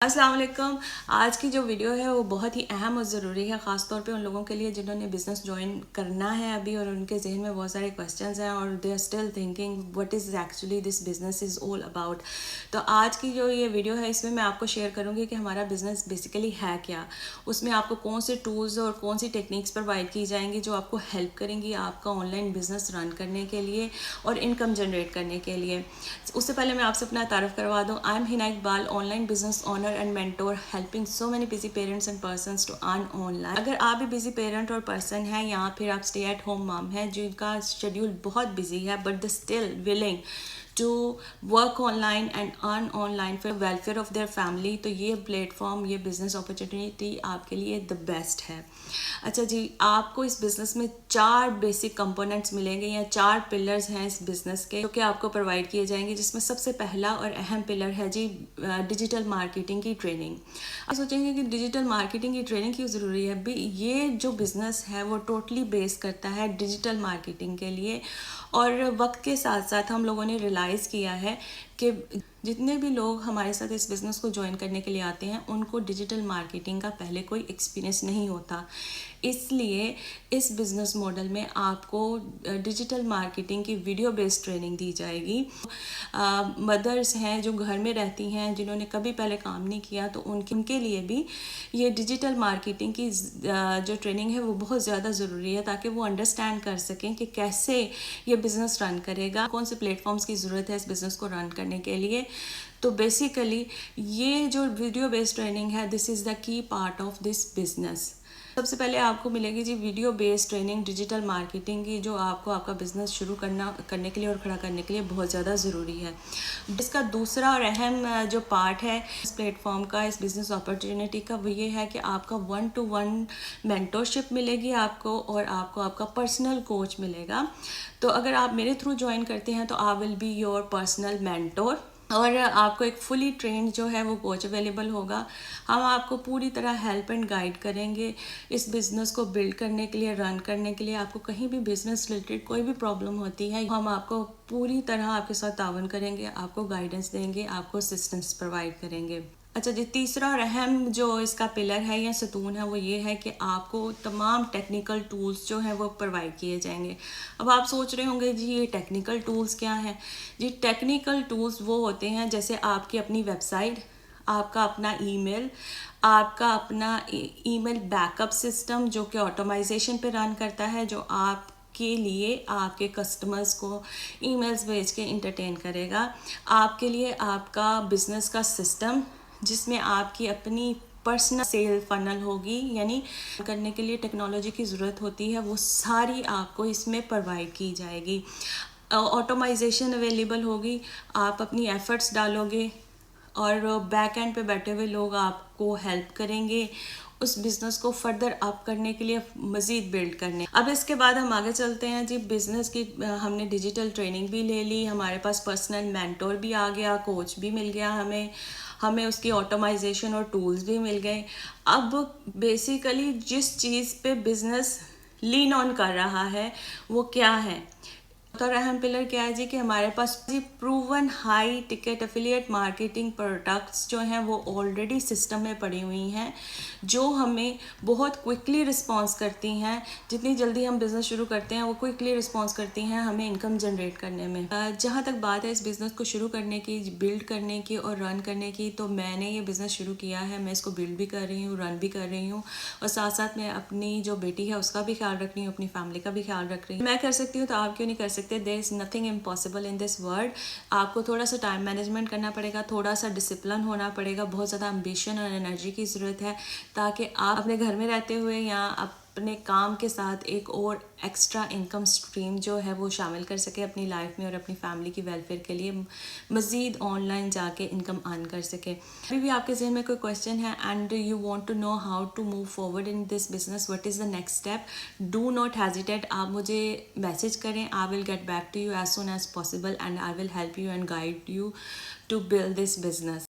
السلام علیکم. آج کی جو ویڈیو ہے وہ بہت ہی اہم اور ضروری ہے، خاص طور پہ ان لوگوں کے لیے جنہوں نے بزنس جوائن کرنا ہے ابھی، اور ان کے ذہن میں بہت سارے کویسچنز ہیں اور they are still thinking what is actually this business is all about. تو آج کی جو یہ ویڈیو ہے اس میں آپ کو شیئر کروں گی کہ ہمارا بزنس بیسیکلی ہے کیا، اس میں آپ کو کون سے ٹولز اور کون سی ٹیکنیکس پرووائڈ کی جائیں گی جو آپ کو ہیلپ کریں گی آپ کا آن لائن بزنس رن کرنے کے لیے اور انکم جنریٹ کرنے کے لیے. اس سے پہلے میں آپ سے اپنا تعارف کروا دوں. I am Hina Iqbal, online business owner and mentor, helping so many busy parents and persons to earn online. اگر آپ بھی بزی پیرنٹ اور پرسن ہیں یا پھر آپ اسٹے ایٹ ہوم مام ہیں جن کا شیڈیول بہت بزی ہے but they still willing to work online and earn online for welfare of their family, تو یہ پلیٹ فارم, یہ بزنس اپرچونیٹی آپ کے لیے دا بیسٹ ہے. اچھا جی, آپ کو اس بزنس میں 4 بیسک کمپوننٹس ملیں گے یا 4 پلرز ہیں اس بزنس کے جو کہ آپ کو پرووائڈ کیے جائیں گے, جس میں سب سے پہلا اور اہم پلر ہے جی ڈیجیٹل مارکیٹنگ کی ٹریننگ. آپ سوچیں گے کہ ڈیجیٹل مارکیٹنگ کی ٹریننگ کیوں ضروری ہے؟ یہ جو بزنس ہے وہ ٹوٹلی بیس کرتا ہے ڈیجیٹل مارکیٹنگ کے لیے, اور وقت کے ساتھ ساتھ ہم لوگوں نے ریلائز کیا ہے کہ جتنے بھی لوگ ہمارے ساتھ اس بزنس کو جوائن کرنے کے لیے آتے ہیں ان کو ڈیجیٹل مارکیٹنگ کا پہلے کوئی ایکسپیرینس نہیں ہوتا. اس لیے اس بزنس ماڈل میں آپ کو ڈیجیٹل مارکیٹنگ کی ویڈیو بیسڈ ٹریننگ دی جائے گی. مدرس ہیں جو گھر میں رہتی ہیں جنہوں نے کبھی پہلے کام نہیں کیا, تو ان کے لیے بھی یہ ڈیجیٹل مارکیٹنگ کی جو ٹریننگ ہے وہ بہت زیادہ ضروری ہے, تاکہ وہ انڈرسٹینڈ کر سکیں کہ کیسے یہ بزنس رن کرے گا, کون سے پلیٹ فارمز کی ضرورت ہے اس بزنس کو رن کرنے کے لیے. تو بیسیکلی یہ جو ویڈیو بیسڈ ٹریننگ ہے, دس is the key part of this business. سب سے پہلے آپ کو ملے گی جی video based training digital marketing کی, جو آپ کو آپ کا بزنس شروع کرنے کے لیے اور کھڑا کرنے کے لیے بہت زیادہ ضروری ہے. اس کا دوسرا اور اہم جو پارٹ ہے اس پلیٹ فارم کا, اس بزنس اپرچونیٹی کا, وہ یہ ہے کہ آپ کا 1-to-1 مینٹورشپ ملے گی آپ کو, اور آپ کو آپ کا پرسنل کوچ ملے گا. تو اگر آپ میرے تھرو جوائن کرتے ہیں تو I will be your personal mentor, اور آپ کو ایک فلی ٹرینڈ جو ہے وہ کوچ اویلیبل ہوگا. ہم آپ کو پوری طرح ہیلپ اینڈ گائیڈ کریں گے اس بزنس کو بلڈ کرنے کے لیے, رن کرنے کے لیے. آپ کو کہیں بھی بزنس ریلیٹڈ کوئی بھی پرابلم ہوتی ہے, ہم آپ کو پوری طرح آپ کے ساتھ تعاون کریں گے, آپ کو گائیڈنس دیں گے, آپ کو اسسٹنس پرووائڈ کریں گے. اچھا جی, تیسرا اور اہم جو اس کا پلر ہے یا ستون ہے وہ یہ ہے کہ آپ کو تمام ٹیکنیکل ٹولز جو ہیں وہ پرووائڈ کیے جائیں گے. اب آپ سوچ رہے ہوں گے جی یہ ٹیکنیکل ٹولز کیا ہیں؟ جی ٹیکنیکل ٹولز وہ ہوتے ہیں جیسے آپ کی اپنی ویب سائٹ, آپ کا اپنا ای میل, آپ کا اپنا ای میل بیک اپ سسٹم جو کہ آٹومائزیشن پہ رن کرتا ہے, جو آپ کے لیے آپ کے کسٹمرز کو ای میلز بھیج کے انٹرٹین کرے گا. آپ کے لیے آپ کا بزنس کا سسٹم جس میں آپ کی اپنی پرسنل سیل فنل ہوگی, یعنی کرنے کے لیے ٹیکنالوجی کی ضرورت ہوتی ہے, وہ ساری آپ کو اس میں پرووائڈ کی جائے گی. آٹومائزیشن اویلیبل ہوگی, آپ اپنی ایفرٹس ڈالو گے اور بیک اینڈ پہ بیٹھے ہوئے لوگ آپ کو ہیلپ کریں گے اس بزنس کو فردر اپ کرنے کے لیے, مزید بلڈ کرنے. اب اس کے بعد ہم آگے چلتے ہیں جی. بزنس کی ہم نے ڈیجیٹل ٹریننگ بھی لے لی, ہمارے پاس پرسنل مینٹور بھی آ گیا, کوچ بھی مل گیا, ہمیں اس کی آٹومائزیشن اور ٹولز بھی مل گئے. اب بیسیکلی جس چیز پہ بزنس لین آن کر رہا ہے وہ کیا ہے؟ اور اہم پلر کیا ہے جی کہ ہمارے پاس جی proven high ticket affiliate marketing products جو ہیں وہ آلریڈی سسٹم میں پڑی ہوئی ہیں, جو ہمیں بہت کوئکلی رسپانس کرتی ہیں. جتنی جلدی ہم بزنس شروع کرتے ہیں وہ کوئکلی رسپانس کرتی ہیں ہمیں انکم جنریٹ کرنے میں. جہاں تک بات ہے اس بزنس کو شروع کرنے کی, بلڈ کرنے کی اور رن کرنے کی, تو میں نے یہ بزنس شروع کیا ہے, میں اس کو بلڈ بھی کر رہی ہوں, رن بھی کر رہی ہوں, اور ساتھ ساتھ میں اپنی جو بیٹی ہے اس کا بھی خیال رکھ رہی ہوں, اپنی فیملی کا بھی خیال رکھ رہی ہوں. میں کر سکتی ہوں تو آپ کیوں نہیں کر سکتے؟ there is nothing impossible in this world. آپ کو تھوڑا سا ٹائم مینجمنٹ کرنا پڑے گا, تھوڑا سا ڈسپلن ہونا پڑے گا, بہت زیادہ امبیشن اور انرجی کی ضرورت ہے, تاکہ آپ اپنے گھر میں رہتے ہوئے یا اپنے کام کے ساتھ ایک اور ایکسٹرا انکم سٹریم جو ہے وہ شامل کر سکے اپنی لائف میں, اور اپنی فیملی کی ویلفیئر کے لیے مزید آن لائن جا کے انکم ارن کر سکے. ابھی بھی آپ کے ذہن میں کوئی کویشچن ہے and you want to know how to move forward in this business, what is the next step, do not hesitate. آپ مجھے میسج کریں, I will get back to you as soon as possible and I will help you and guide you to build this business.